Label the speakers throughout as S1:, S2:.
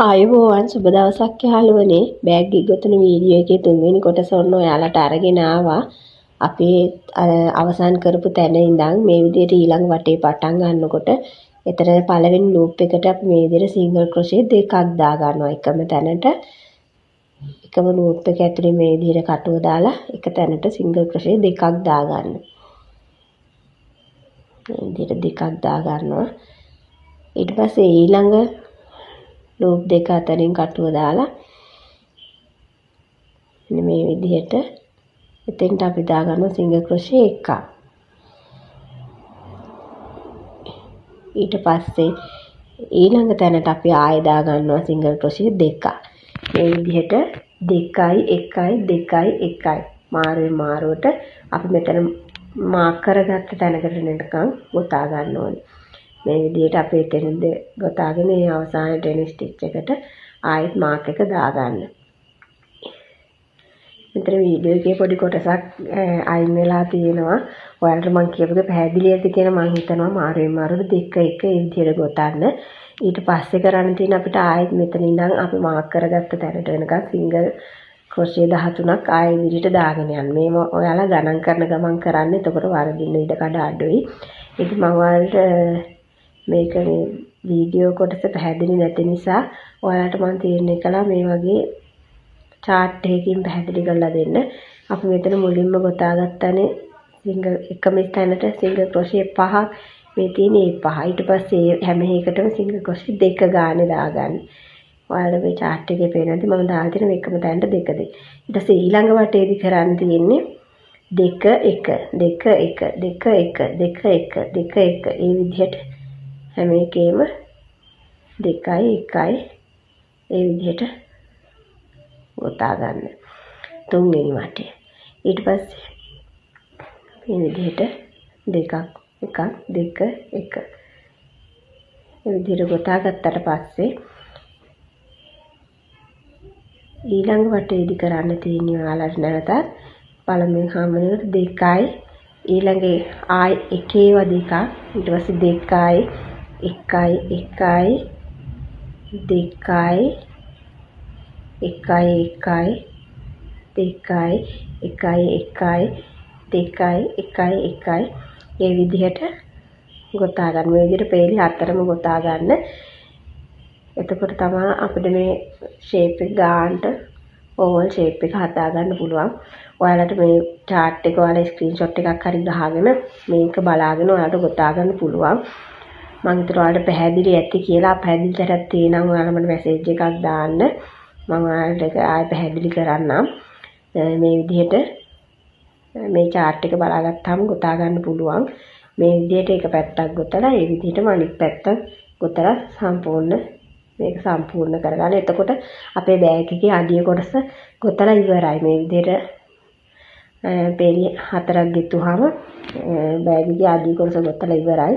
S1: ආයුබෝවන් සුබ දවසක් යාළුවනේ. බෑග් ගොතන වීඩියෝ එකේ තුන්වෙනි කොටස ඔන්න ඔයාලට අරගෙන ආවා. අපේ අවසන් කරපු තැන ඉඳන් මේ විදිහට ඊළඟ වටේ පටන් ගන්නකොට එතන පළවෙනි ලූප් එකට අපි මේ විදිහට සිංගල් ක්‍රොෂේ දෙකක් දා ගන්නවා එකම තැනට. එකම ලූප් එක ඇතුලේ මේ විදිහට කටුව දාලා එක තැනට සිංගල් ක්‍රොෂේ දෙකක් දා ගන්න. මේ විදිහට දෙකක් දා ගන්නවා. ඊට පස්සේ ඊළඟ ලූප් දෙක අතරින් කටුව දාලා මේ විදිහට එතෙන්ට අපි දාගන්නවා සිංගල් ක්‍රොෂේ එකක්. ඊට පස්සේ ඊළඟ තැනට අපි ආයෙ දාගන්නවා සිංගල් ක්‍රොෂේ දෙකක්. මේ විදිහට 2 1 2 1 මාරුවට අපි මෙතන මාක් කරගත්ත තැනකට නිකන් ගොතා ගන්න ඕනේ. මේ විදිහට අපි එතනද ගොතාගෙන මේ අවසානයේ එන ස්ටිච් එකට ආයෙත් මාක් එක දාගන්න. මෙතන වීඩියෝ එකේ පොඩි කොටසක් අයින් වෙලා තියෙනවා. ඔයාලට මම කියපුව පැහැදිලිද කියලා මම හිතනවා මාරුවට 2 1 ඒ විදිහට ගොතන්න. ඊට පස්සේ කරන්න තියෙන අපිට ආයෙත් මෙතන ඉඳන් අපි මාක් කරගත්ත තැනට වෙනකන් සිංගල් ක්‍රොෂේ 13ක් ආයෙ විදිහට දාගෙන යන්න. මේව ඔයාලා ගණන් කරන ගමන් කරන්න. එතකොට වරදින්න ඉඩ කඩ අඩුයි. ඉතින් මම ඔයාලට මේක මේ වීඩියෝ කොටස පැහැදිලි නැති නිසා ඔයාලට මම තීරණය කළා මේ වගේ chart එකකින් පැහැදිලි කරලා දෙන්න. අපි මෙතන මුලින්ම ගොතාගත්තනේ සිංගල් එකම ස්ථානට සිංගල් ක්‍රොෂේ 5ක් මේ තියෙන්නේ 5. ඊට පස්සේ හැම එකටම සිංගල් ක්‍රොෂේ 2 ගානේ දාගන්න. ඔයාලා මේ chart එකේ පේනවාද මම දාලා තියෙන එකම තැනට 2 2. ඊට පස්සේ ඊළඟ වටේදී කරන්න තියෙන්නේ 2 1 2 1 2 1 2 1 2 1 ඒ විදිහට හැම එකේම 2 1 ඒ විදිහට ගොතා ගන්න. තුන්වෙනි වටේ. ඊට පස්සේ මේ විදිහට 2 1 2 1 ඒ විදිහට ගොතා ගත්තට පස්සේ ඊළඟ වටේදී කරන්න තියෙන්නේ ඔයාලට නැවතත් පළමුවෙන් හම්බෙනකොට 2යි ඊළඟේ ආයි එකේව දෙකක් ඊට පස්සේ 2යි 1යි 1යි 2යි 1යි 1යි 2යි 1යි 1යි 2යි 1යි 1යි මේ විදිහට ගොතා ගන්න. මේ විදිහට පේලි හතරම ගොතා ගන්න. එතකොට තමයි අපිට මේ ෂේප් එක ගන්නට ඕවල් ෂේප් එක හදා ගන්න පුළුවන්. ඔයාලට මේ chart එක ඔයාලා ස්ක්‍රීන්ෂොට් එකක් හරි ගහගෙන මේක බලාගෙන ඔයාලට ගොතා ගන්න පුළුවන්. මම හිතුවා ඔයාලට පැහැදිලි ඇති කියලා. පැහැදිලි තරක් තියෙනම් ඔයාලා මට මැසේජ් එකක් දාන්න. මම ඔයාලට ඒක ආයෙ පැහැදිලි කරන්නම්. මේ විදිහට මේ chart එක බලාගත්තාම ගොතා ගන්න පුළුවන්. මේ විදිහට එක පැත්තක් ගොතලා ඒ විදිහටම අනිත් පැත්ත ගොතලා මේක සම්පූර්ණ කරගන්න. එතකොට අපේ බෑග් එකේ අඩිය කොටස ගොතලා ඉවරයි. මේ විදිහට පේලි 4ක් ගෙතුවාම බෑග් එකේ අඩිය කොටස ගොතලා ඉවරයි.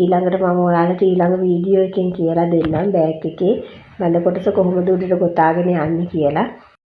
S1: ඊළඟට මම ඔයාලට ඊළඟ වීඩියෝ එකෙන් කියලා දෙන්නම් බෑග් එකේ මැද කොටස කොහොමද උඩට ගොතාගෙන යන්නේ කියලා.